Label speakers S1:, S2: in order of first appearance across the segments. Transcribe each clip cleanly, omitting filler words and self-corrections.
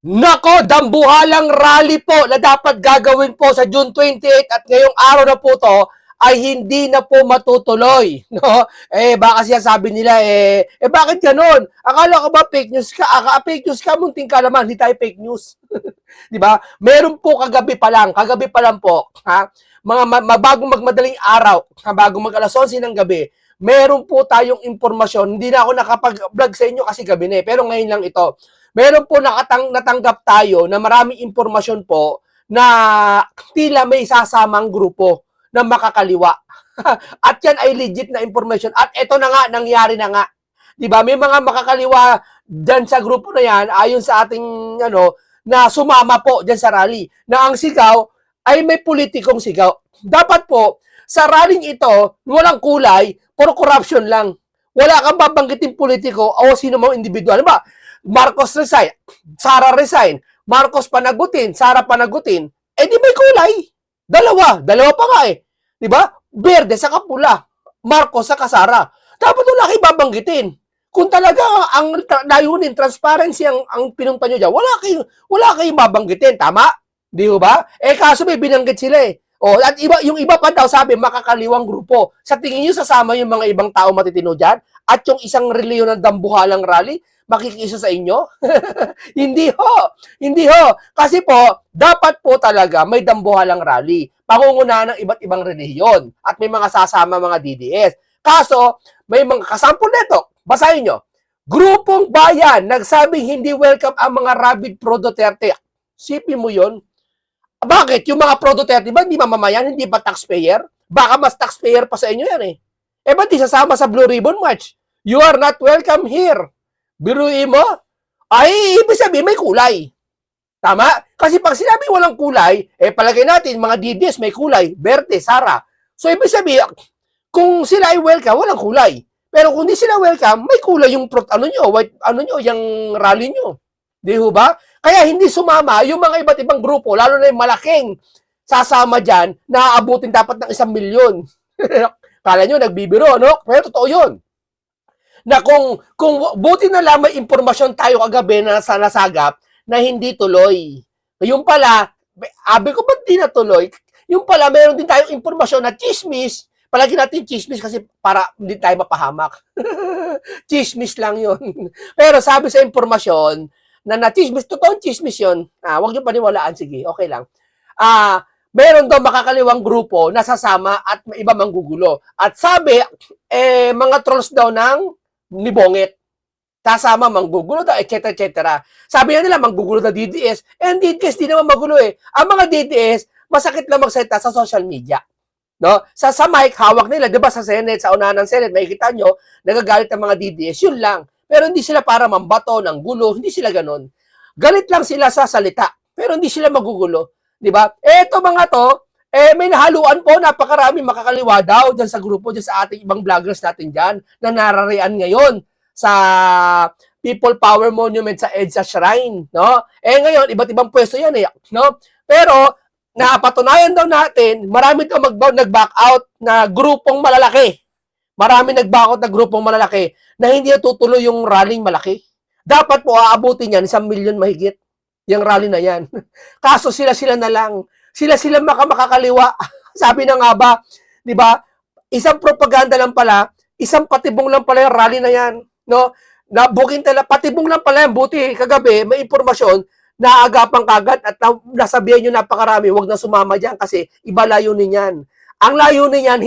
S1: Nako, dambuhalang rally po na dapat gagawin po sa June 28 at ngayong araw na po to ay hindi na po matutuloy. No? Baka siya sabi nila, bakit ganun? Akala ko ba fake news ka? Fake news ka, munting ka naman, hindi tayo fake news. Di ba? Meron po kagabi pa lang po, ha? Bagong magmadaling araw, bagong mag alas 11 ng gabi, meron po tayong impormasyon. Hindi na ako nakapag-vlog sa inyo kasi gabi na pero ngayon lang ito. Meron po natanggap tayo na maraming impormasyon po na tila may sasamang grupo na makakaliwa. At yan ay legit na information. At ito na nga, nangyari na nga. Diba? May mga makakaliwa dyan sa grupo na yan, ayon sa ating, na sumama po dyan sa rally. Na ang sigaw ay may politikong sigaw. Dapat po, sa rallying ito, walang kulay, puro corruption lang. Wala kang babanggitin politiko o sino mang individual. Ba? Marcos resign, Sara resign, Marcos panagutin, Sara panagutin, di may kulay. Dalawa pa nga Di ba? Berde sa pula, Marcos sa Sara. Dapat wala kayo babanggitin. Kung talaga ang layunin, transparency ang pinunta nyo dyan, wala kayo babanggitin. Tama? Di ba? Kaso may binanggit sila at yung iba pa daw sabi, makakaliwang grupo. Sa tingin nyo, sasama yung mga ibang tao matitino dyan? At yung isang reliyon ng dambuhalang rally, makikisa sa inyo? Hindi ho. Kasi po, dapat po talaga may dambuhalang rally. Pangungunahan ng iba't ibang relihiyon. At may mga sasama mga DDS. Kaso, may mga kasampol nito. Basahin nyo. Grupong bayan, nagsabing hindi welcome ang mga rabid pro-Duterte. Sipin mo yun. Bakit? Yung mga pro-Duterte ba, hindi mamamayan, hindi ba taxpayer? Baka mas taxpayer pa sa inyo yan ba't di sasama sa Blue Ribbon March? You are not welcome here. Biruin mo? Ay, ibig sabihin may kulay. Tama? Kasi pag sinabi walang kulay, palagay natin, mga DDS may kulay, Berde, Sara. So, ibig sabihin, kung sila ay welcome, walang kulay. Pero kung di sila welcome, may kulay yung yung rally nyo. Di ba? Kaya hindi sumama yung mga iba't ibang grupo, lalo na yung malaking sasama dyan, na aabutin dapat ng 1 milyon. Kala nyo, nagbibiro, no? Pero totoo yun. Na kung buti na lang may impormasyon tayo kagabi na sa nasagap na hindi tuloy. Yung pala, abi ko ba't di natuloy? Yung pala, mayroon din tayong impormasyon na chismis. Palagi natin chismis kasi para hindi tayo mapahamak. Chismis lang yun. Pero sabi sa impormasyon, na chismis, totoong chismis yun. Huwag nyo paniwalaan, sige, okay lang. Meron daw makakaliwang grupo na sasama at may iba manggugulo. At sabi, mga trolls daw ni Bongit. Kasama, manggugulo daw, etc. Sabi nila, manggugulo na DDS. And DDS, di naman magulo Ang mga DDS, masakit lang magsalita sa social media. No? Sa mic, hawak nila, di ba sa Senate, sa unahan ng Senate, makikita nyo, nagagalit ang mga DDS, yun lang. Pero hindi sila para mambato ng gulo, hindi sila ganon. Galit lang sila sa salita, pero hindi sila magugulo. Di ba? Eto mga to, may nahaluan po, napakarami makakaliwa daw dyan sa grupo, dyan sa ating ibang vloggers natin dyan, na nararian ngayon sa People Power Monument sa EDSA Shrine. No? Ngayon, iba't ibang pwesto yan no? Pero, napatunayan daw natin, marami daw nag-back out na grupong malalaki. Marami nag-back out na grupong malalaki na hindi natutuloy yung rallying malaki. Dapat po aabutin yan, 1 milyon mahigit. Yung rally na yan. Kaso sila na lang. Sila makakaliwa. Sabi na nga ba, di ba? Isang propaganda lang pala, isang patibong lang pala yung rally na yan. No? Booking patibong lang pala yan. Buti kagabi, may impormasyon, naagapan kagad at nasabihan nyo napakarami, huwag na sumama dyan kasi iba layunin yan. Ang layunin yan,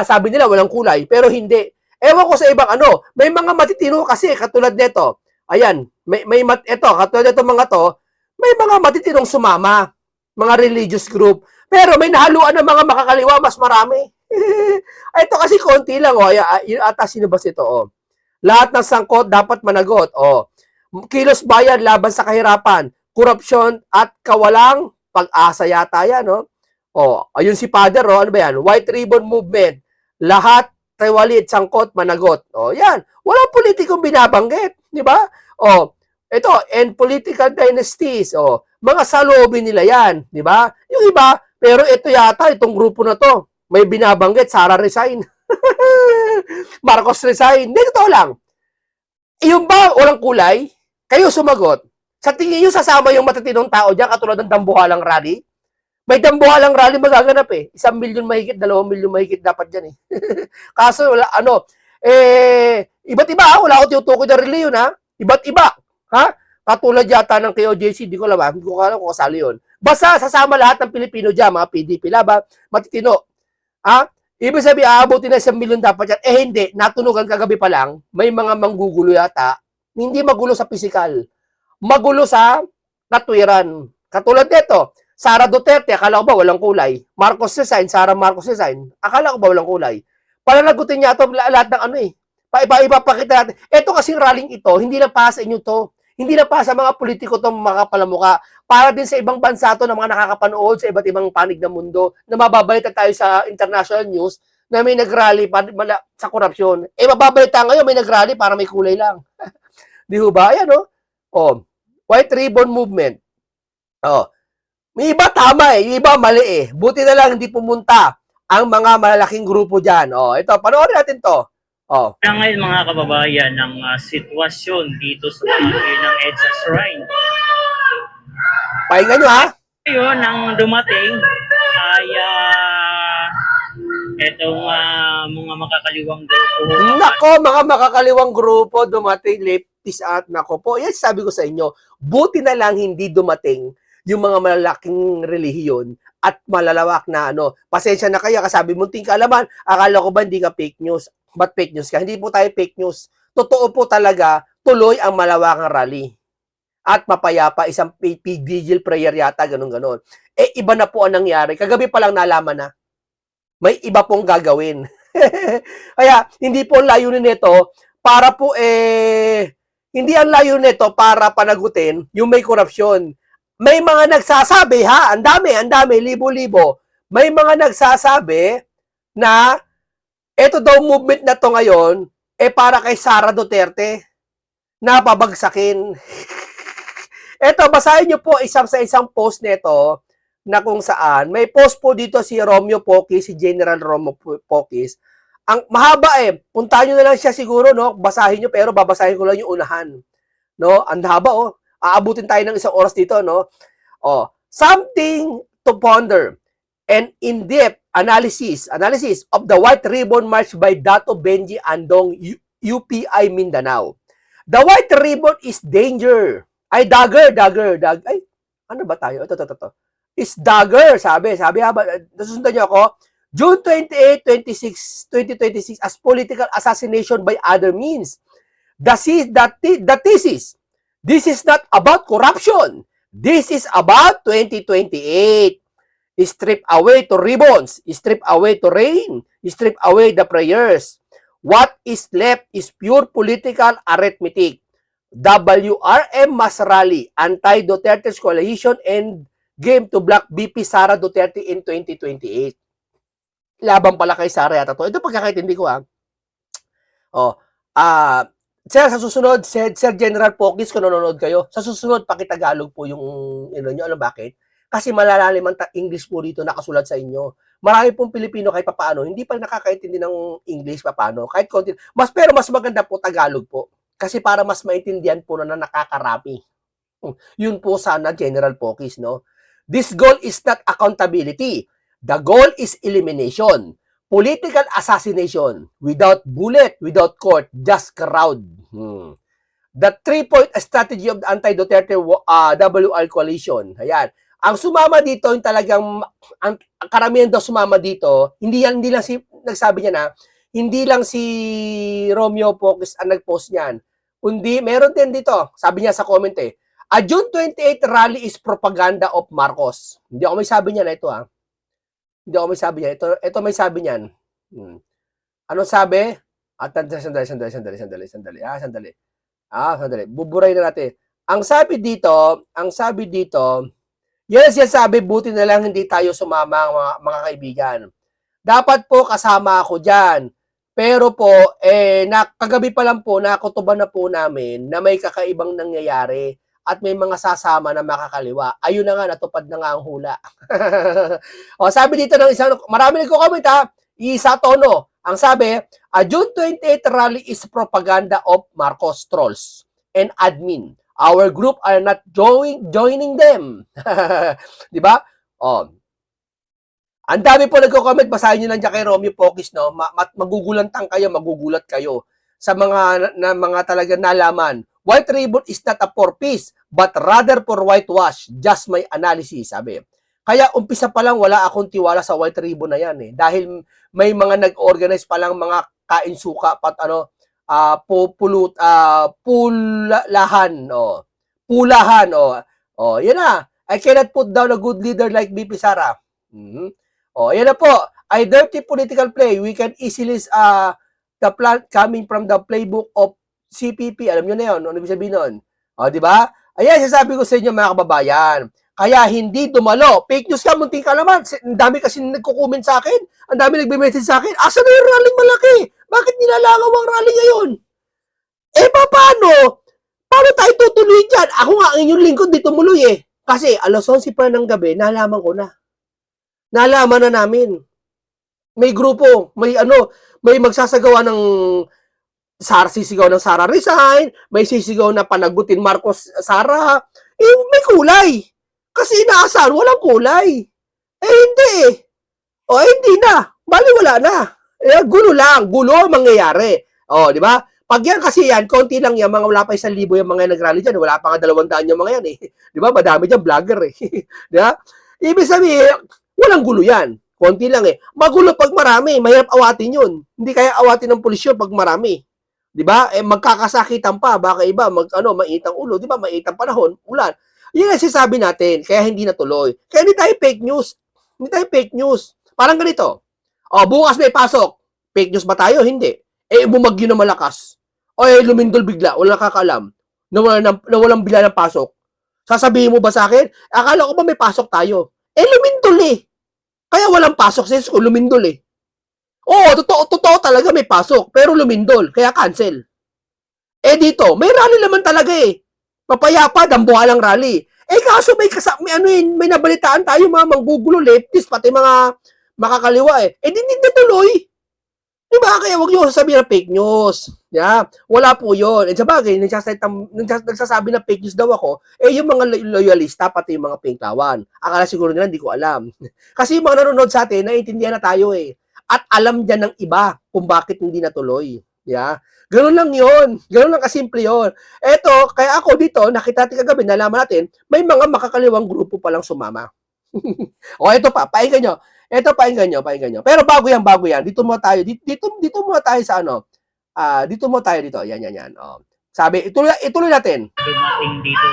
S1: sabi nila walang kulay, pero hindi. Ewan ko sa ibang may mga matitino kasi katulad nito. Ayan, katulad nito mga to, may mga matitinong sumama, mga religious group. Pero may nahaluan ng mga makakaliwa, mas marami. Ito kasi konti lang, atas sinabas ito, Lahat ng sangkot dapat managot, Kilos bayan laban sa kahirapan, korupsyon at kawalang pag-asa yata yan, ayun si Father, ano ba yan? White Ribbon Movement, lahat tiwalit, sangkot, managot. Yan. Walang politikong binabanggit, di ba? Ito, and political dynasties, mga salobin nila yan, di ba? Yung iba, pero ito yata, itong grupo na to, may binabanggit, Sara resign. Marcos resign. Hindi, totoo lang. Yung ba, walang kulay? Kayo sumagot. Sa tingin nyo, sasama yung matitinong tao dyan, katulad ng dambuhalang rally? May dambuhalang rally magaganap eh. 1,000,000 mahigit, 2,000,000 mahigit dapat dyan eh. Kaso, wala, iba't iba ha, wala ako tinutukoy na reliyon ha. Iba't iba, ha? Katulad yata ng KOJC, di ko alam ha, hindi ko alam kung kasali yun. Basta sasama lahat ng Pilipino dyan, mga PDP laban, matitino. Ha? Ibig sabihin, aabutin na 1,000,000 dapat yan. Eh hindi, natunugan kagabi pa lang, may mga manggugulo yata, hindi magulo sa physical, magulo sa katwiran. Katulad nito, Sara Duterte, akala ko ba walang kulay? Marcos Design, Sara Marcos Design, akala ko ba walang kulay? Palalagutin niya ito lahat ng ano eh. Ipapakita natin. Ito kasing rallying ito, hindi na para sa inyo to. Hindi na para sa mga politiko to makapalamuka. Para din sa ibang bansa to na mga nakakapanood sa iba't ibang panig ng mundo na mababalita tayo sa international news na may nagrally sa korupsyon. Eh mababalita ngayon may nagrally para may kulay lang. Di ba? Ayan o. Oh. White Ribbon Movement. Oh. May iba tama eh, yung iba mali eh. Buti na lang hindi pumunta ang mga malalaking grupo dyan. Oh, ito, panoorin natin to. Oh.
S2: Ngayon mga kababayan, ng sitwasyon dito sa barangay ng EDSA Shrine.
S1: Pahinga nyo ha.
S2: Ngayon, ang dumating ay itong mga makakaliwang grupo.
S1: Nako, mga makakaliwang grupo dumating, leftist at nako po. Yan sabi ko sa inyo, buti na lang hindi dumating yung mga malalaking relihiyon at malalawak na ano. Pasensya na kayo, kasabi mo ting kaalaman, akala ko ba hindi ka fake news? Ba't fake news ka? Hindi po tayo fake news. Totoo po talaga, tuloy ang malawakang rally. At mapayapa, isang vigil prayer yata, ganun-ganon. Eh, iba na po ang nangyari. Kagabi pa lang nalaman na. May iba pong gagawin. Kaya, hindi po ang layunin nito para po hindi ang layunin nito para panagutin yung may korupsyon. May mga nagsasabi, ha? Ang dami, libo-libo. May mga nagsasabi na ito daw movement na to ngayon, para kay Sara Duterte na pabagsakin. Ito, basahin nyo po sa isang post nito na kung saan, may post po dito si Romeo Poquis, si General Romeo Poquis. Ang mahaba puntahan nyo na lang siya siguro, no? Basahin nyo, pero babasahin ko lang yung unahan. No? Ang haba, aabutin tayo ng 1 oras dito, no? Something to ponder. An in-depth analysis of the White Ribbon March by Dato Benji Andong, UPI Mindanao. The White Ribbon is danger. Dagger. Ay, ano ba tayo? Ito. Is dagger, sabi nasusundan niyo ako? June 28, 2026 as political assassination by other means. The thesis. This is not about corruption. This is about 2028. Strip away to ribbons, strip away to rain, strip away the prayers. What is left is pure political arithmetic. WRM mass rally, anti-Duterte's coalition and game to block BP Sara Duterte in 2028. Laban pala kay Sara yata to. Ito pagkakaintindi ko sa susunod, Sir General Poquis, kung nanonood kayo, sa susunod pakitagalog po yung nyo. Alam bakit? Kasi malalalim ang English po dito nakasulat sa inyo. Marami pong Pilipino kahit papaano, hindi pa nakakaintindi ng English papaano. Kahit konti. Pero mas maganda po Tagalog po. Kasi para mas maintindihan po na nakakarami. Yun po sana, General Poquis, no? This goal is not accountability. The goal is elimination. Political assassination. Without bullet, without court, just crowd. The 3-point strategy of the anti-Duterte WR coalition. Ayan. Ang sumama dito, yung talagang, ang karamihan daw sumama dito, hindi lang nagsabi niya na, hindi lang si Romeo Poquis ang nag-post niyan. Kundi, meron din dito, sabi niya sa comment a June 28 rally is propaganda of Marcos. Hindi ako may sabi niya na ito Hindi ako may sabi niya. Ito may sabi niyan. Ano sabi? Sandali. Buburay na natin. Ang sabi dito, yes, sabi, buti na lang hindi tayo sumama mga kaibigan. Dapat po kasama ako dyan. Pero po, kagabi pa lang po, nakutuban na po namin na may kakaibang nangyayari at may mga sasama na makakaliwa. Ayun na nga, natupad na nga ang hula. Sabi dito ng isang, marami nagko-comment isa tono. Ang sabi, a June 28 rally is propaganda of Marcos trolls and admin. Our group are not joining them. Di ba? Oh. Ang dami po nagko-comment, basahin niyo lang dyan kay Romeo Pokis, no? Magugulantang kayo, magugulat kayo sa mga talaga nalaman. White ribbon is not a for peace, but rather for whitewash. Just my analysis, sabi. Kaya umpisa pa lang wala akong tiwala sa white ribbon na yan, eh. Dahil may mga nag-organize pa lang mga kain-suka, pulahan, oh. Pulahan, oh. Oh, yan na. I cannot put down a good leader like BP Sara. Mm-hmm. Oh, yan na po. A dirty political play. We can easily the plan coming from the playbook of CPP. Alam niyo na 'yon. Ano ibig sabihin noon? Oh, di ba? Ayan, sasabi ko sa inyo mga kababayan. Kaya hindi dumalo. Fake news ka, munting ka naman. Ang dami kasi nagko-comment sa akin. Ang dami nagbe-message sa akin. Asa na yung rally malaki? Bakit nilalagaw ang rally ngayon? Eh, paano? Paano tayo tutuloy dyan? Ako nga, ang inyong lingkod di tumuloy eh. Kasi alas 11 pa ng gabi, nalaman ko na. Nalaman na namin. May grupo, may magsasagawa ng sisigaw ng Sara resign, may sisigaw na panagutin Marcos Sara. Eh, may kulay. Kasi inaasahan, walang kulay. Eh, hindi eh. O, hindi na. Bali, wala na. Eh, gulo lang. Gulo ang mangyayari. O, di ba? Pag yan kasi yan, konti lang yan, mga wala pa 1,000 yung mga nag-rally dyan. Wala pa nga 200 yung mga yan eh. Di ba? Madami dyan, vlogger eh. Di ba? Ibig sabihin, walang gulo yan. Konti lang eh. Magulo pag marami. Mahirap awatin yun. Hindi kaya awatin ng pulisyon pag marami. Di ba? Eh, magkakasakitan pa. Baka iba, maitang ulo. Di ba? Maitang panahon. Ulan. Yan ang sinasabi natin. Kaya hindi natuloy. Kaya hindi tayo fake news. Hindi tayo fake news. Parang ganito. O, bukas may pasok. Fake news ba tayo? Hindi. Eh, bumagyo na malakas. O, lumindol bigla. Wala nakakaalam. Nawalang bigla ng pasok. Sasabihin mo ba sa akin? Akala ko ba may pasok tayo? Eh, lumindol eh. Kaya walang pasok sa school, lumindol eh. Oo, totoo talaga may pasok, pero lumindol, kaya cancel. Eh dito, may rally naman talaga eh. Papayapa, dambuhalang rally. Eh kaso may nabalitaan tayo mga manggugulo, leftist, pati mga makakaliwa eh. Eh di natuloy. Diba? Kaya huwag niyo sasabihin na fake news. Yeah? Wala po yun. And sabagay, nagsasabi na fake news daw ako, eh yung mga loyalista, pati yung mga pinklawan. Akala siguro nila, hindi ko alam. Kasi yung mga nanonood sa atin, naiintindihan na tayo eh. At alam dyan ng iba kung bakit hindi natuloy. Yeah? Ganun lang yun. Ganun lang kasimple yun. Eto, kaya ako dito, nakita natin kagabi, nalaman natin, may mga makakaliwang grupo palang sumama. O, eto pa, painggan nyo. Ito, painggan nyo. Pero bago yan. Dito muna tayo sa dito muna tayo dito. Yan. Oh. Sabi, ituloy natin.
S2: Dumating dito.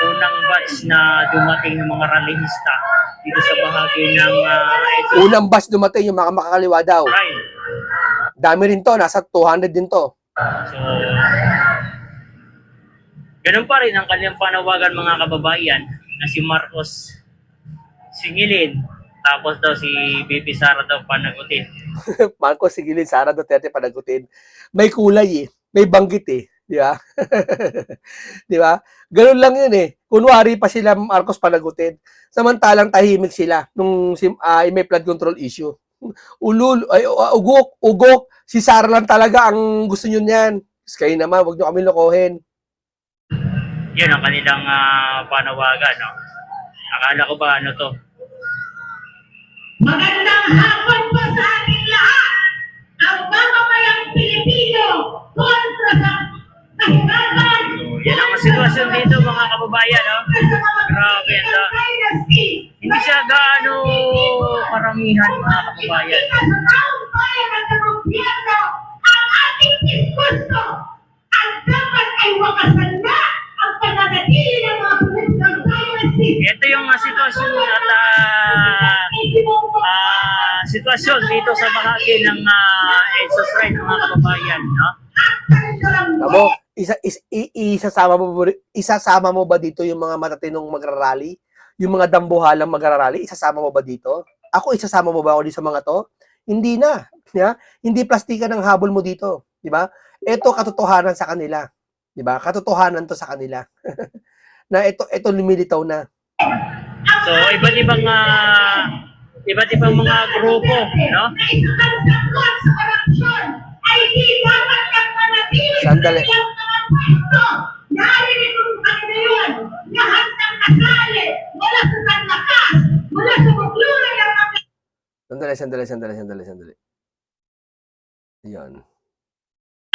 S2: Unang batch na dumating ng mga rallyista dito sa bahagi ng
S1: Unang batch dumating yung mga makakaliwa daw.
S2: Right.
S1: Dami rin to, nasa 200 din to.
S2: So, ganun pa rin ang kanyang panawagan mga kababayan na si Marcos singilin. Tapos daw si BP Sara daw panagutin.
S1: Marcos sigilin, Sara Duterte panagutin. May kulay eh. May banggit eh. Di ba? Di ba? Ganun lang yun eh. Kunwari pa sila Marcos panagutin. Samantalang tahimik sila nung may flood control issue. Ugok. Si Sara lang talaga ang gusto nyo niyan. Kayo naman, huwag nyo kami lokohin.
S2: Yun ang kanilang panawagan. No? Akala ko ba ano to?
S3: Magandang hapon po sa ating lahat! Ang mamamayang Pilipino kontra sa kahirapan!
S2: So, yan ang sitwasyon dito mga kababayan. No? Grabe yan. Hindi siya gaano karamihan mga kababayan.
S3: Sa taong bayan at sa gobyerno, ang ating diskurso ang dapat ay wakasan na ang pananatili ng mga political dynasty.
S2: Ito yung sitwasyon at sitwasyon dito sa bahagi ng Exos Ride mga kababayan. No?
S1: Tamo, isasama mo ba dito yung mga matatinong magrarally? Yung mga dambuhalang magrarally, isasama mo ba dito? Ako, isasama mo ba ako dito sa mga to? Hindi na. Yeah? Hindi plastika ng habol mo dito. Di ba? Ito katotohanan sa kanila. Di ba? Katotohanan to sa kanila. Na ito lumilitaw na.
S2: So, iba't ibang mga grupo, no?
S1: Sandali.
S3: ngayon, lahat ng kasali, mula sa sanlakas, mula sa maglulay ng mga
S1: Sandali. Yan.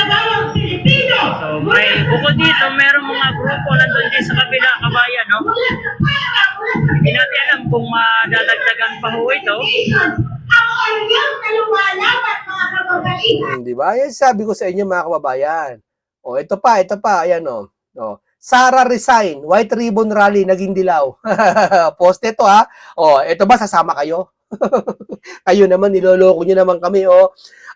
S3: bawang Pilipino,
S2: So, may bukod dito, merong mga grupo nandun din sa kabila kabayan, no?
S3: mula sa pera, mula sa
S2: Hindi natin alam kung madadagdagan pa ho ito.
S3: nation, ang oryang na lumalaban, mga kababaihan.
S1: Di ba? Yan sabi ko sa inyo mga kababayan. Ito pa, ayan Sara resign, White Ribbon Rally, naging dilaw. Poste to ha. Ito ba, sasama kayo? Kayo naman, niloloko nyo naman kami.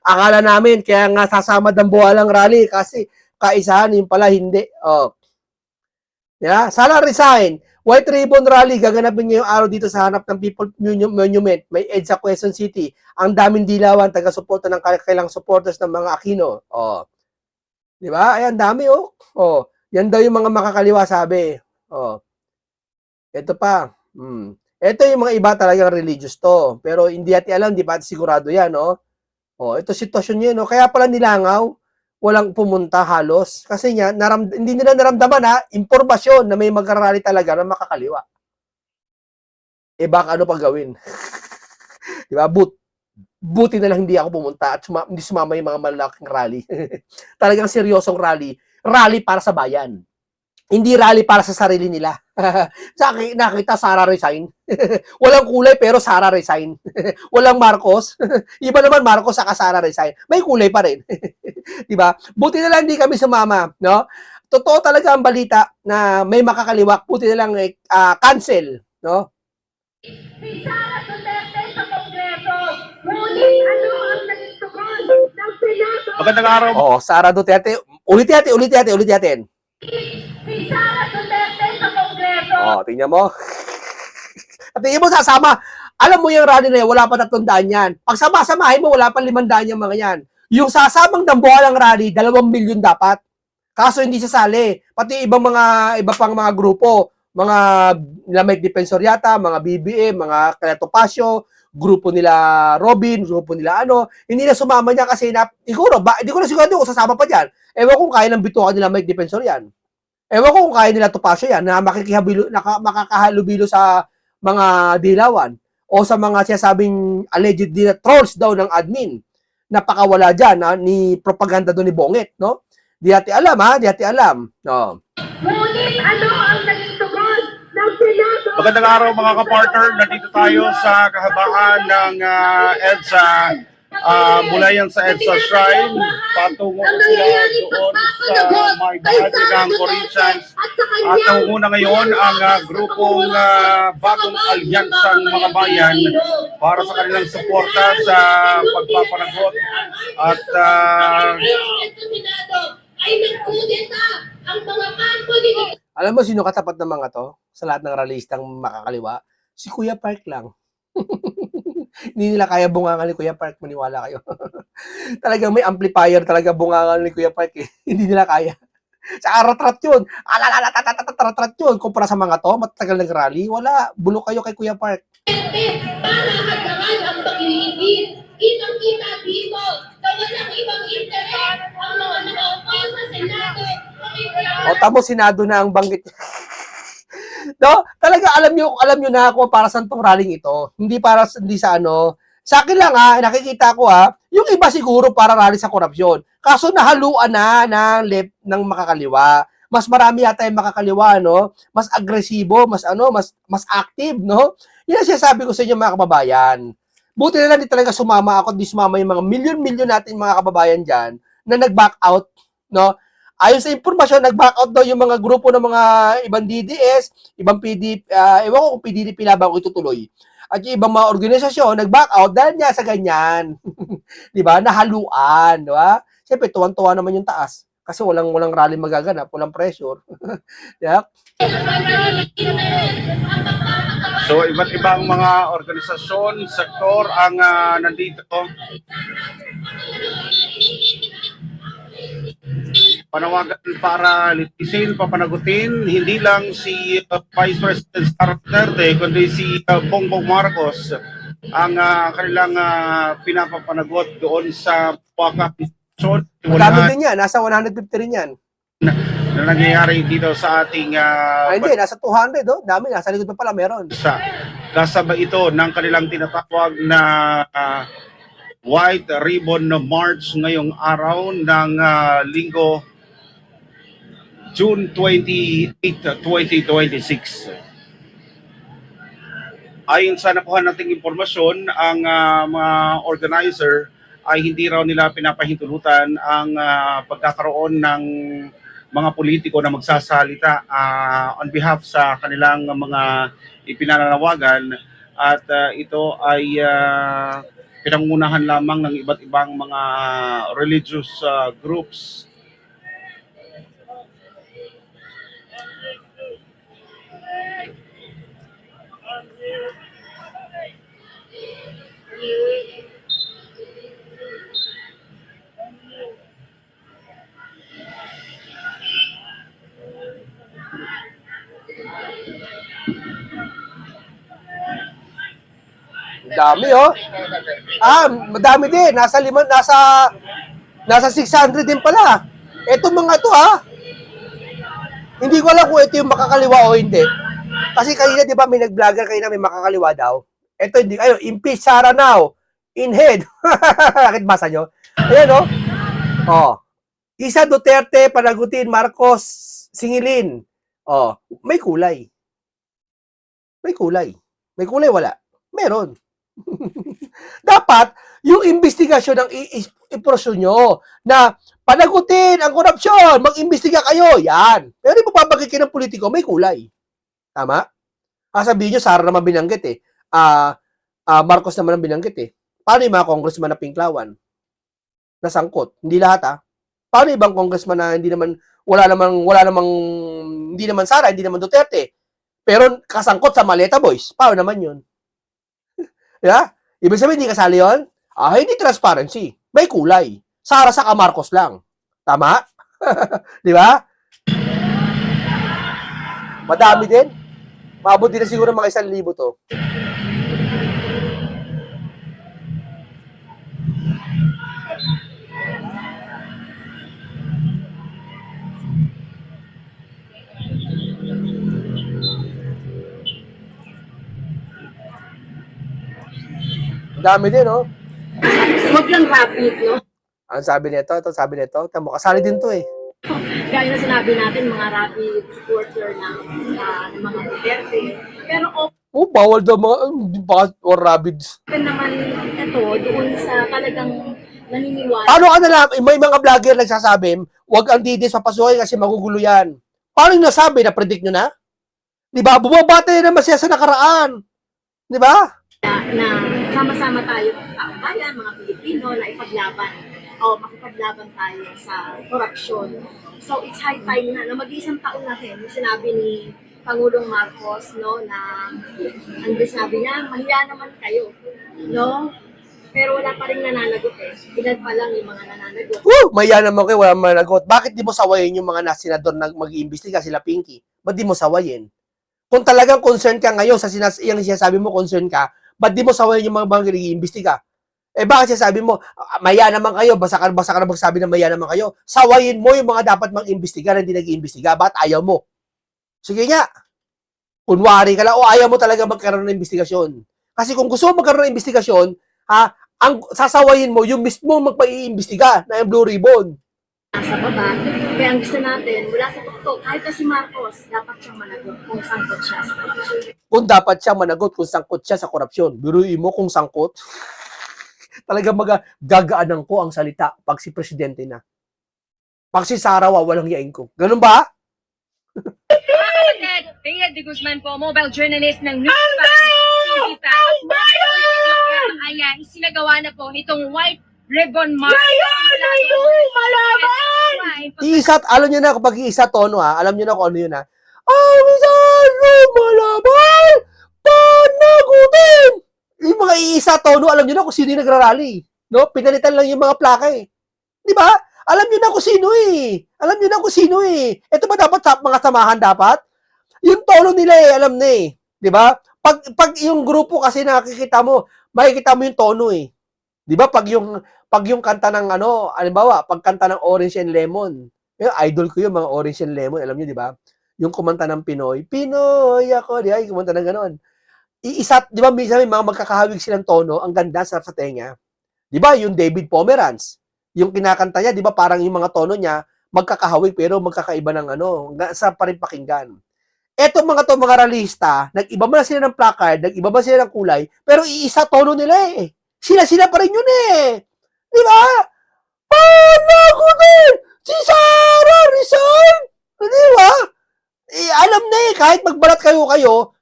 S1: Akala namin, kaya nga sasama Dambuhalang Rally kasi kaisahan, yung pala hindi. Sara resign, White Ribbon Rally, gaganapin niyo yung araw dito sa hanap ng People Monument. May EDSA Quezon City. Ang daming dilawan, taga-suporta ng kailang supporters ng mga Aquino. Di ba? Ayan, dami yan daw yung mga makakaliwa sabi. Ito pa. Ito yung mga iba talagang religious to. Pero hindi natin alam, di ba sigurado yan, ito sitwasyon yun, Kaya pala nilangaw, walang pumunta halos. Kasi hindi nila naramdaman impormasyon na may mag-rally talaga na makakaliwa. Baka ano pa gawin? Di ba? Buti na lang hindi ako pumunta at hindi sumama yung mga malalaking rally. Talagang seryosong rally. Rally para sa bayan. Hindi rally para sa sarili nila. Sa nakita, Sara resign. Walang kulay pero Sara resign. Walang Marcos. Iba naman Marcos saka Sara resign. May kulay pa rin. Diba? Buti na lang hindi kami sumama. No? Totoo talaga ang balita na may makakaliwak. Buti na lang cancel. No?
S3: Si Sara Duterte sa Kongreso, ngunit ano ang naging tugon ng Senado?
S4: Magandang araw.
S1: Sara Duterte. Ulit natin.
S3: Si Sara Duterte sa Kongreso,
S1: Tingnan mo. At tingnan mo, sasama. Alam mo yung rally na yan, wala pa 300 yan. Pag sama-samahin mo, wala pa 500 yung mga yan. Yung sasamang Dambuhalang Rally, 2 milyon dapat. Kaso hindi sasali. Pati iba pang mga grupo, mga Lamig Defensor yata, mga BBM, mga Cleto Pasio, grupo nila Robin, grupo nila hindi na sumama niya kasi hindi ko na sigurado kung sasama pa diyan. Ewan kung kaya ng bitukan nila Lamig Defensor yan. Ewan ko kung kaya nila Topacio yan na makakahalubilo sa mga dilawan o sa mga sinasabing alleged trolls daw ng admin. Napakawala dyan ni propaganda doon ni Bonget, no? Di natin alam. No.
S3: ngunit ano ang naging tugon ng Senado?
S4: Magandang araw mga kapartner. Nandito tayo sa kahabaan ng EDSA. Mula yan sa EDSA Shrine. Patungo sila doon sa may Bahagi ng Corinthians. At nangunguna ngayon ang grupong Bagong Alyansang Mga Bayan para sa kanilang suporta sa pagpapanagot. At
S3: ay nagkudeta ang mga manpulitis.
S1: Alam mo sino katapat ng mga to? Sa lahat ng ralistang makakaliwa? Si Kuya Park lang. Hindi nila kaya bungangan ni Kuya Park, maniwala kayo. Talagang may amplifier talaga bungangan ni Kuya Park eh. Hindi nila kaya. Sa ratrat yun. Ratrat yun. Kumpara sa mga to, matagal nag-rally, wala. Bulok kayo kay Kuya Park.
S3: Para hatagan ang pag-iibig. Kitang-kita dito na walang ibang interes ang mga nakaupo sa Senado.
S1: Tamo Senado na ang banggit. No? Talaga alam nyo na ako para sa tong rallying ito. Hindi sa sa akin lang nakikita ko yung iba siguro para rally sa korupsyon. Kaso nahaluan na ng left ng makakaliwa. Mas marami yata yung makakaliwa, no? Mas agresibo, mas active, no? Yan ang sinasabi ko sa inyo mga kababayan. Buti na lang di talaga sumama ako, di sumama yung mga milyon-milyon natin mga kababayan dyan na nag-back out, no? Ayon sa impormasyon, nag-back out daw yung mga grupo ng mga ibang DDS, ibang PDP, ewan ko kung PDP labang ko itutuloy. At yung ibang mga organisasyon, nag-back out dahil niya sa ganyan. Di ba? Nahaluan, di ba? Siyempre, tuwan-tuwa naman yung taas. Kasi walang rally magaganap, walang pressure. Yeah.
S4: so iba't ibang mga organisasyon, sektor ang nandito. Panawagan para litisin, papanagutin, hindi lang si Vice President Sara Duterte, kundi si Bongbong Marcos ang kanilang pinapapanagot doon sa Pagkakasyon.
S1: Madami din yan. Nasa 150 rin yan.
S4: na nangyayari dito sa ating
S1: Hindi, nasa 200, oh. Dami, nasa likod pa pala meron.
S4: bansa. Kasabay ito ng kanilang tinatawag na White Ribbon March ngayong araw ng linggo, June 28, 2026. Ayon sa nakuha nating impormasyon, ang mga organizer ay hindi raw nila pinapahintulutan ang pagkakaroon ng mga politiko na magsasalita on behalf sa kanilang mga ipinananawagan, at ito ay pinangunahan lamang ng iba't ibang mga religious groups.
S1: Dami, oh. Madami din. Nasa 600 din pala. Ito mga to, Hindi ko alam kung ito yung makakaliwa o hindi. Kasi kanina, di ba, may nag-vlogger kanina may makakaliwa daw. Ito hindi. Ayun, impeach Sara now. In head. Bakit basa nyo? Ayan, oh. Oh. Isa Duterte, panagutin, Marcos, singilin. Oh, may kulay. May kulay. May kulay, wala. Meron. Dapat, yung investigasyon ng iprosyo nyo na panagutin ang korupsyon, mag-imbestiga kayo, yan. Pero yung mapapagay kayo ng politiko, may kulay. Tama? Sabihin nyo, Sara naman binanggit eh. Marcos naman ang binanggit eh. Paano yung mga congressman na pinklawan? Nasangkot. Hindi lahat Paano ibang congressman na hindi naman, hindi naman Sara, hindi naman Duterte. Pero kasangkot sa Maleta Boys. Paano naman yun? Yeah? Ibig sabihin, hindi kasali yun? Hindi transparency. May kulay. Sara sa Marcos lang. Tama? Di ba? Madami din. Maabot din na siguro mga 1,000 to. Dami din, oh.
S5: Huwag lang rapid, no?
S1: Ang sabi nito, tamo, kasali din to eh.
S5: Gaya na sinabi natin, mga rapid supporter ng mga Duterte. Pero
S1: Bawal daw mga, or rabids.
S5: open naman ito doon sa talagang naniniwala.
S1: Paano ka nalang, may mga vlogger nagsasabi, huwag ang didis papasukin kasi magugulo yan. Paano yung nasabi, na-predict nyo na? Di ba? Bumabate naman siya sa nakaraan. Di ba?
S5: Na sama-sama tayo ng taong bayan, mga Pilipino, na ipaglaban o makipaglaban tayo sa korupsyon. So it's high time na mag-iisang taon na rin, yung sinabi ni Pangulong Marcos, no, na ang sinabi niya, mahiya naman kayo, no? Pero wala pa rin nananagot eh. Ilan pa lang yung mga nananagot.
S1: Maya naman kayo, wala managot. Bakit di mo sawayin yung mga senador na mag-iimbestiga, sila Pinky? Ba't di mo sawayin? Kung talagang concern ka ngayon sa yung sinasabi mo, concern ka, ba't di mo sawayin yung mga nag-iimbestiga? Bakit sinasabi mo, maya naman kayo, basta ka na magsabi na maya naman kayo, sawayin mo yung mga dapat mag-imbestiga na hindi nag-iimbestiga. Ba't ayaw mo? Sige nga. Kunwari ka lang, o ayaw mo talaga magkaroon ng investigasyon. Kasi kung gusto mo magkaroon ng investigasyon, ang sasawayin mo yung mismo magpa-iimbestiga na yung Blue Ribbon.
S5: Sa baba, kaya ang gusto natin, mula sa tuktok, kahit na si Marcos, dapat siyang managot kung sangkot siya sa korupsyon.
S1: Kung dapat siya managot kung sangkot siya sa korupsyon. Biruin mo kung sangkot. Talaga magagaanan ko ang salita pag si presidente na. Pag si Sara, walang yain ko. Ganun ba?
S6: Tingnan de Guzman po, mobile journalist ng News 5. Ayan, isinagawa na po nitong White Ribbon March.
S1: Iisat, alam nyo na kapag iisa tono alam nyo na kung ano yun Awisan lumalaban, panagutin! Yung mga iisa tono, alam nyo na kung sino yung nagrarally. No? Pinalitan lang yung mga plaka eh. Di ba? Alam nyo na kung sino eh. Alam nyo na kung sino eh. Ito ba dapat mga samahan dapat? Yung tono nila alam na eh. Di ba? Pag yung grupo kasi nakikita mo, makikita mo yung tono eh. Di ba? Pag yung kanta ng halimbawa, pag kanta ng Orange and Lemon, Idol ko yung mga Orange and Lemon, alam niyo, di ba? Yung kumanta ng Pinoy, Pinoy ako, di ba? Yung kumanta ng gano'n. Iisa, di ba, minsan may mga magkakahawig silang tono, ang ganda sa tenga. Di ba, yung David Pomeranz, yung kinakanta niya, di ba, parang yung mga tono niya, magkakahawig pero magkakaiba ng sa pa rin pakinggan. Etong mga ralista, nag-iba man sila ng placard, nag-iba man sila ng kulay, pero iisa tono nila eh. Sila pa rin yun eh. Di ba? Ko din! Si Sarah Rizal! Di ba? Alam na eh, kahit magbalat kayo,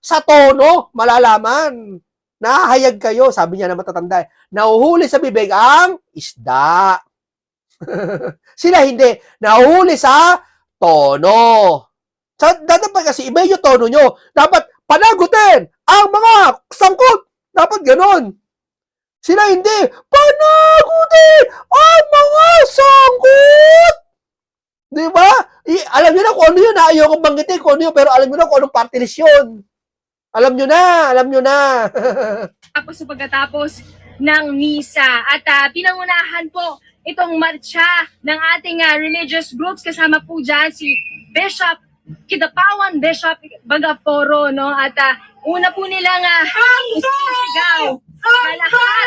S1: sa tono, malalaman. Nahahayag kayo, sabi niya na matatanda. Nahuhuli sa bibig ang isda. Sila hindi. Nahuhuli sa tono. Dapat kasi iba yung tono nyo. Dapat panagutin ang mga sangkot. Dapat ganon. Sila hindi. Panagutin ang mga sangkot. Di ba? Alam nyo na kung ano yun. Ayaw kong banggitin kung ano yun. Pero alam nyo na kung anong party list yun. Alam nyo na.
S6: Tapos pagkatapos ng misa at pinangunahan po itong marcha ng ating religious groups. Kasama po dyan si Bishop Kidapawan, Bishop Bagaporo, no? At una po nilang isisigaw na lahat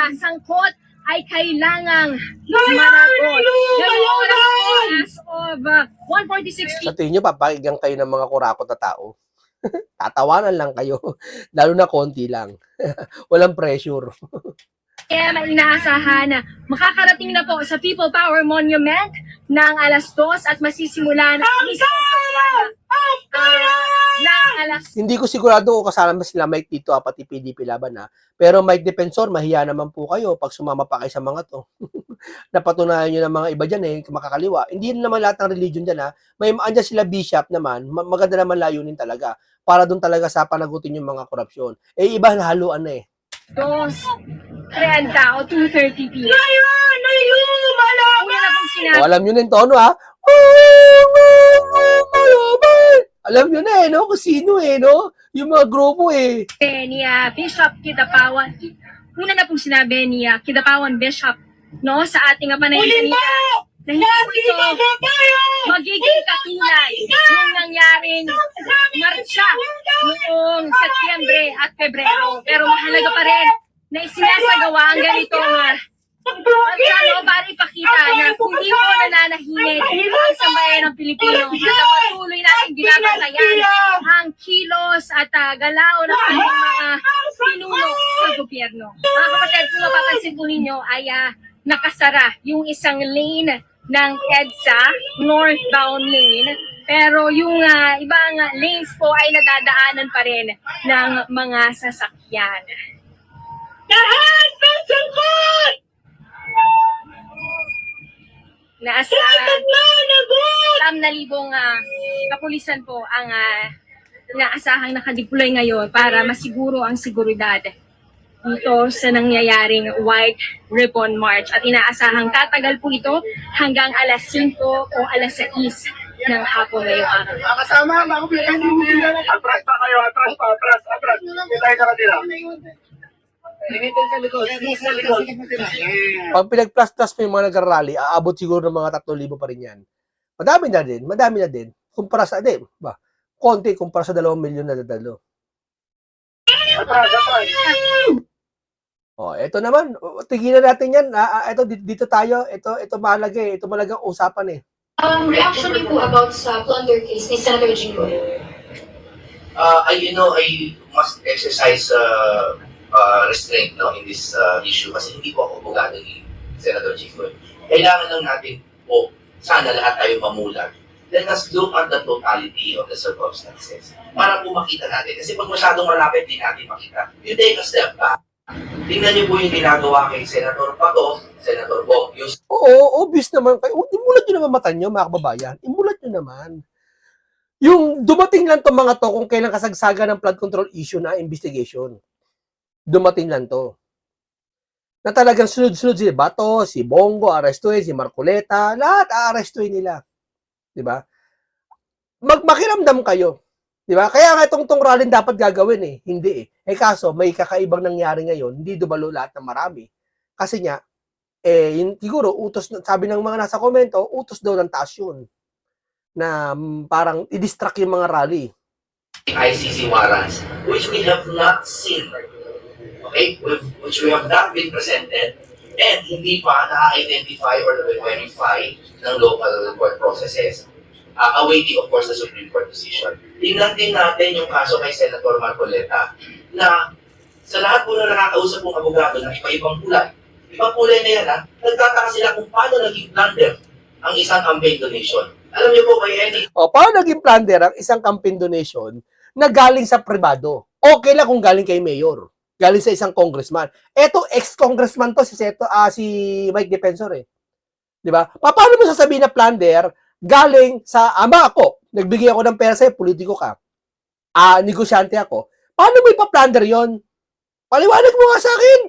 S6: ng sangkot ay kailangang managot. Ngayong oras po as of 1:46
S1: Sa tingin nyo, papakinggan kayo ng mga kurakot na tao. Tatawanan lang kayo. Lalo na konti lang. Walang pressure.
S6: Kaya may inaasahan na makakarating na po sa People Power Monument ng alas 2 at masisimula na ng alas
S1: Hindi ko sigurado kung kasama sila Mike dito, pati PDP laban na. Pero Mike Defensor, mahiya naman po kayo pag sumama pa kayo sa mga to. Napatunayan nyo ng mga iba dyan makakaliwa. Hindi naman lahat ng religion dyan May andyan sila bishop naman, maganda naman layunin talaga. Para doon talaga sa panagutin yung mga korupsyon. Iba na haluan na
S6: 2:30 o 2:30 p.m. Una na pong sinabi
S1: Alam nyo na yung tono Alam nyo na no? Kung sino no? Yung mga grupo
S6: ni Bishop Kidapawan. Una na pong sinabi ni Kidapawan Bishop, no, sa ating panayanihan na hindi po ito magiging katulad ng nangyaring marcha noong Setyembre at Pebrero. Pero mahalaga pa rin na isinasagawa ang ganitong marcha, no, para ipakita na hindi po nananahimik ang sambayan ng Pilipino at patuloy natin binabantayan ang kilos at galaw ng ating mga pinuno sa gobyerno. Mga kapatid, kung mapapansin po ninyo ay nakasara yung isang lane ng EDSA, northbound lane, pero yung ibang lanes po ay nadadaanan pa rin ng mga sasakyan.
S3: Lahat ng sangkot!
S6: Nasa
S3: Nanagot!
S6: 6,000 kapulisan po ang naasahang nakadeploy ngayon para masiguro ang seguridad dito sa nangyayaring White Ribbon March. At inaasahang tatagal po ito hanggang alas 5 o alas 6 ng hapon ngayong araw.
S4: Kasama, ako pinag-ibig. Atras pa kayo, atras. Hindi tayo nakatira.
S1: Pag pinag-plus-plus mo yung mga nag-rally, aabot siguro ng mga 3,000 pa rin yan. Madami na din. Kumpara sa, konti kumpara sa 2 milyon na dadalo. Ito naman, tigilan natin yan. Ito, dito tayo. Ito mahalaga Ito malagang usapan
S7: Reaction niyo po about sa plunder case ni Senator Jinggoy?
S8: I must exercise restraint in this issue kasi hindi po ako abogado ni Senator Jinggoy. Kailangan lang natin po, sana lahat tayo mamulat. Let us look at the totality of the circumstances para po makita natin. Kasi pag masyadong malapit, di natin makita. You take a step back. Tingnan niyo po yung ginagawa kay Senator Pato, Senator Bong.
S1: Oo, obvious naman. Imulat nyo naman mata nyo, mga kababayan. Imulat nyo naman. Yung dumating lang to mga to kung kailan kasagsaga ng flood control issue na investigation. Dumating lang to. Na talagang sunod-sunod si Bato, si Bongo, arestuhin, si Marcoleta, lahat aarestuhin nila. Diba? Makiramdam kayo. Diba? Kaya nga itong rally dapat gagawin Hindi kaso, may kakaibang nangyari ngayon, hindi dumalo lahat ng marami. Kasi nga, yun, siguro, utos, sabi ng mga nasa komento, utos daw ng taas yun. Na parang i-distract yung mga rally.
S8: ICC warrants, which we have not seen, okay, which we have not been presented, and hindi pa na-identify or na-verify ng local court processes. Awaiting, of course, the Supreme Court decision. Tingnan din natin yung kaso kay Senator Marcoleta na sa lahat po na nakakausap ng abogado ng iba-ibang kulay. Ibang kulay na yan, nagtataka sila kung paano naging blunder ang isang campaign donation. Alam niyo po, by any
S1: Paano naging plunder ang isang campaign donation na galing sa pribado? Okay lang kung galing kay mayor, galing sa isang congressman. Eto, ex-congressman to, si Mike Defensor eh. Di ba? Paano mo sasabihin na plunder galing sa ama ako? Nagbigay ako ng pera sa'yo, politiko ka. Negosyante ako. Paano mo ipa-plunder yon? Paliwanag mo nga sa akin.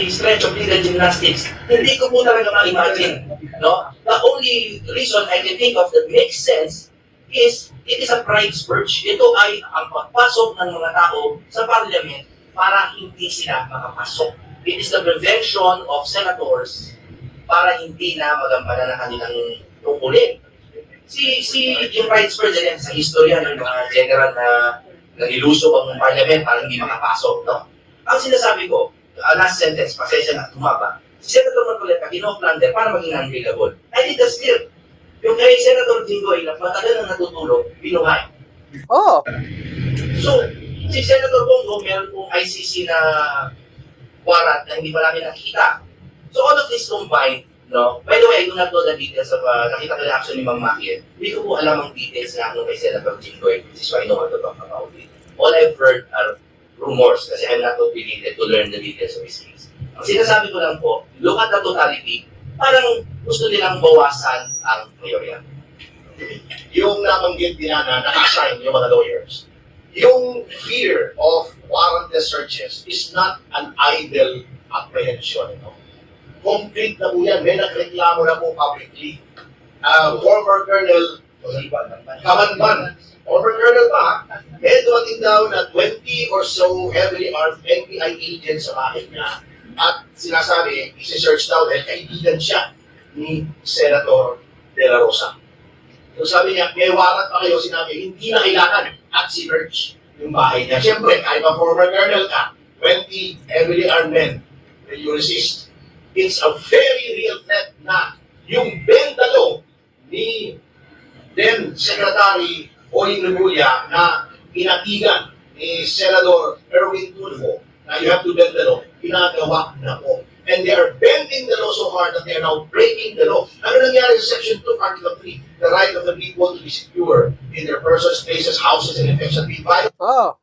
S8: stretch of legal gymnastics, hindi ko po talaga ma-imagine. No? The only reason I can think of that makes sense is it is a pride purge. Ito ay ang pagpasok ng mga tao sa parliament para hindi sila makapasok. It is the prevention of senators para hindi na magampanan ng kanilang tungkulin. Yung pride purge yan sa historya ng mga general na nangiluso ang parliament para hindi makapasok. No? Ang sinasabi ko, last sentence, pasensya na, tumaba. Si Senator Marcoleta, gino-plunder para maging unbreakable. I think that's clear. Yung kay Senator Jinggoy, na matagal na natutulog, binuhay.
S1: Oh,
S8: So, si Senator Bongo, meron pong ICC na warrant na hindi pa namin nakikita. So, all of this combined, no? By the way, I do not know the details of, nakita ko na action ni Mang Maki. Hindi ko po alam ang details na ano kay Senator Jinggoy, which is why I know how to talk about it. All I've heard are rumors kasi I'm not obligated to learn the details of his case. Ang sinasabi ko lang po, look at the totality, parang gusto nilang bawasan ang mayorya.
S9: Yung nabanggit nila na naka-assign yung mga lawyers, yung fear of warrantless searches is not an idle apprehension. No? Complete na po yan. May nagreklamo na po publicly. Former Colonel Kamanman, former Colonel pa, may dumating daw na 20 or so heavily armed NBI agents sa bahay niya at sinasabi, isi-search daw dahil kaibigan siya ni Senator De La Rosa. So sabi niya, may warrant pa kayo, sinabi, hindi na kailangan at si-search yung bahay niya. Siyempre, kahit pa former colonel ka, 20 heavily armed men, will you resist? It's a very real threat na yung bendalo ni then Secretary Oling Remulla na inatigan ni Senator Erwin Tulfo na you have to bend the law, ginagawa na po. And they are bending the law so hard that they are now breaking the law. Ano nangyari sa Section 2, Article 3? The right of the people to be secure in their persons, places, houses, and effects shall be violated.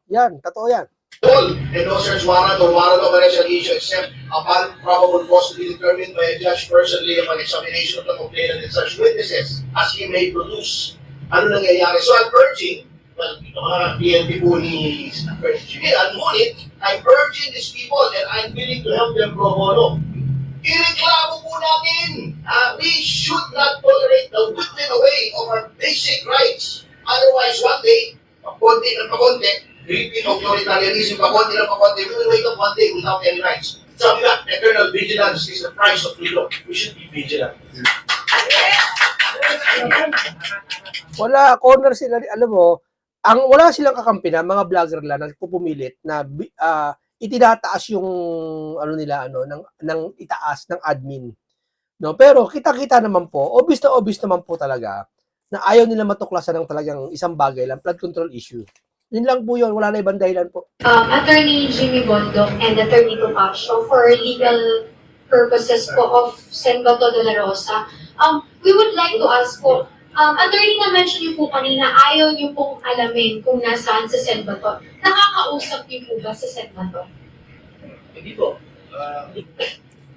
S1: yan. Totoo yan.
S9: All and no search warrant or warrant of arrest shall issue except upon probable cause to be determined by a judge personally upon examination of the complainant and such witnesses as he may produce. Ano nangyayari? So I'm urging, well, mga PNP po ni ngunit, I'm urging these people and I'm willing to help them pro bono. Ireklamo po natin, we should not tolerate the whittling away of our basic rights. Otherwise, one day, pakonti ng pakonti, Philippine authoritarianism, pakonti ng pakonti, we will wake up one day without any rights. Sabi nga, eternal vigilance is the price of freedom. We should be vigilant.
S1: Wala, corner sila, alam mo, wala silang kakampi na, mga vlogger lang, nagpupumilit na itinataas yung, ng itaas ng admin. No? Pero kita-kita naman po, obvious naman po talaga, na ayaw nila matuklasan ng talagang isang bagay lang, flood control issue. Yun lang po yun, wala na ibang dahilan po.
S7: Attorney Jimmy Bondok and Attorney Topacio, for legal purposes po of Sen. Bato de la Rosa, we would like to ask po, Attorney, na-mention niyo po kanina, ayaw niyo pong alamin kung nasaan sa Sen. Bato. Nakakausap niyo po ba sa Sen. Bato?
S8: Hindi po.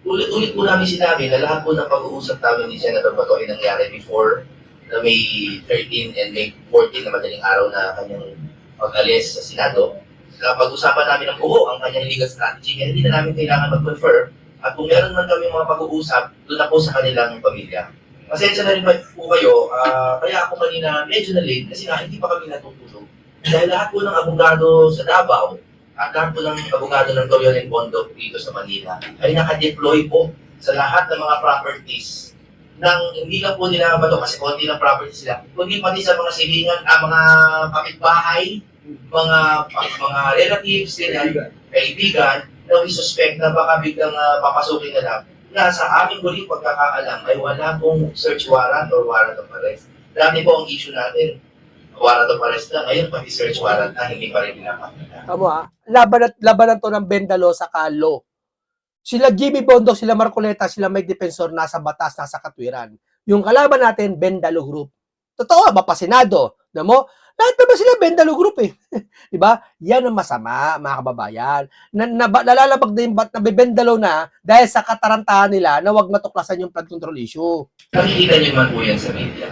S8: Ulit-ulit po namin sinabi na lahat po ng pag-uusap namin ni Senator Bato ay nangyari before na May 13 and May 14 na madaling araw na kanyang pag-alis sa Senado. Pag-usapan namin ng buo ang kanyang legal strategy kaya hindi na namin kailangan mag-confirm at kung meron man kami mga pag-uusap, doon na po sa kanilang pamilya. Pasensya na rin po kayo, kaya ako kanina medyo na late kasi nga hindi pa kami natutulog. Dahil lahat po ng abogado sa Davao at lahat po ng abogado ng Torion and Bondok dito sa Manila ay naka-deploy po sa lahat ng mga properties ng hindi lang po nila bato kasi konti lang properties sila, kundi pati sa mga silingan, mga kapitbahay, mga relatives nila, kaibigan, na we suspect na baka biglang papasukin na lang, na sa aming huling pagkakaalam ay wala pong search warrant or warrant of arrest. Dati po ang issue natin, warrant of arrest na, ngayon pati search warrant na hindi pa rin pinapakita.
S1: Tama, labanan to ng Bendalo sa Kalo. Sila Jimmy Bondoc, sila Marcoleta, sila may defensor, nasa batas, nasa katwiran. Yung kalaban natin, Bendalo Group. Totoo, mapasinado. Alam mo? Lahat naman sila Bendalo Group eh. Diba? Yan ang masama, mga kababayan. Nalalabag na yung nabibendalo na dahil sa katarantahan nila na wag matuklasan yung flood control issue.
S8: Nakikita niyo man po yan sa media.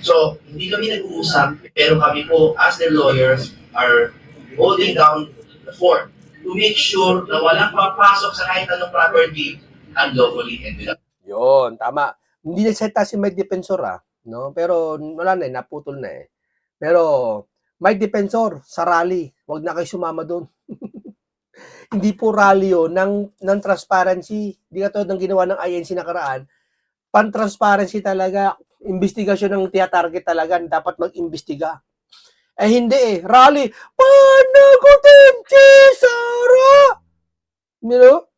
S8: So, hindi kami nag-uusap, pero kami po, as the lawyers, are holding down the fort to make sure na walang papasok sa kahit anong property unlawfully and without.
S1: Yun, tama. Hindi nagsalita si may defensor no? Pero wala na naputol na eh. Pero may defensor sa rally, wag na kayo sumama doon. Hindi po rally yun ng transparency. Hindi katulad ng ginawa ng INC nakaraan. Pan-transparency talaga, investigasyon ng tia-target talaga, dapat mag-imbestiga. Eh hindi eh, rally, panagutin si Sara!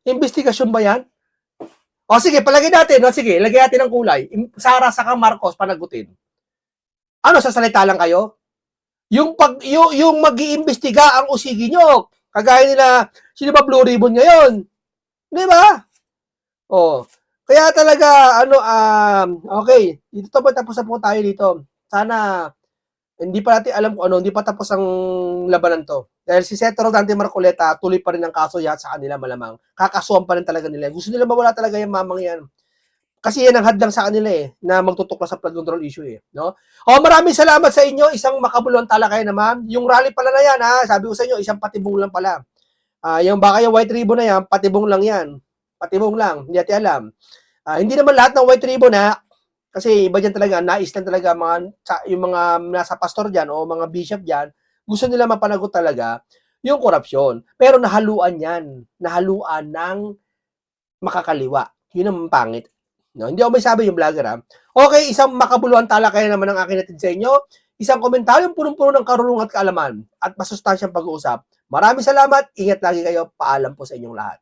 S1: Investigasyon ba yan? O sige, palagay natin, sige, lagay natin ng kulay. Sara saka Marcos panagutin. Ano, sasalita lang kayo? Yung mag-iimbestiga ang usigi nyo. Kagaya nila, sino ba Blue Ribbon ngayon? Di ba? Oh. Kaya talaga, okay. Dito tapos na po tayo dito. Sana, hindi pa natin alam kung hindi pa tapos ang labanan to. Dahil si Senator Dante Marcoleta, tuloy pa rin ang kaso yan sa kanila malamang. Kakasuhan pa rin talaga nila. Gusto nila mawala talaga yung mamang yan. Kasi yan ang hadlang sa kanila na magtutuklas sa flood control issue no? Maraming salamat sa inyo. Isang makabuluhan talakay naman. Yung rally pala na yan sabi ko sa inyo, isang patibong lang pala. Yung baka yung white ribbon na yan, patibong lang yan. Patibong lang, hindi natin alam. Hindi naman lahat ng white ribbon kasi iba dyan talaga, nais lang talaga yung mga nasa pastor dyan o mga bishop dyan, gusto nila mapanagot talaga yung korupsyon. Pero nahaluan yan. Nahaluan ng makakaliwa. Yun ang pangit. No? Hindi ako may sabi yung vlogger Okay, isang makabuluhan talakayan naman ang akin natin sa inyo. Isang komentaryong punong-puno ng karunungan at kaalaman at masustansyang pag-uusap. Maraming salamat. Ingat lagi kayo. Paalam po sa inyong lahat.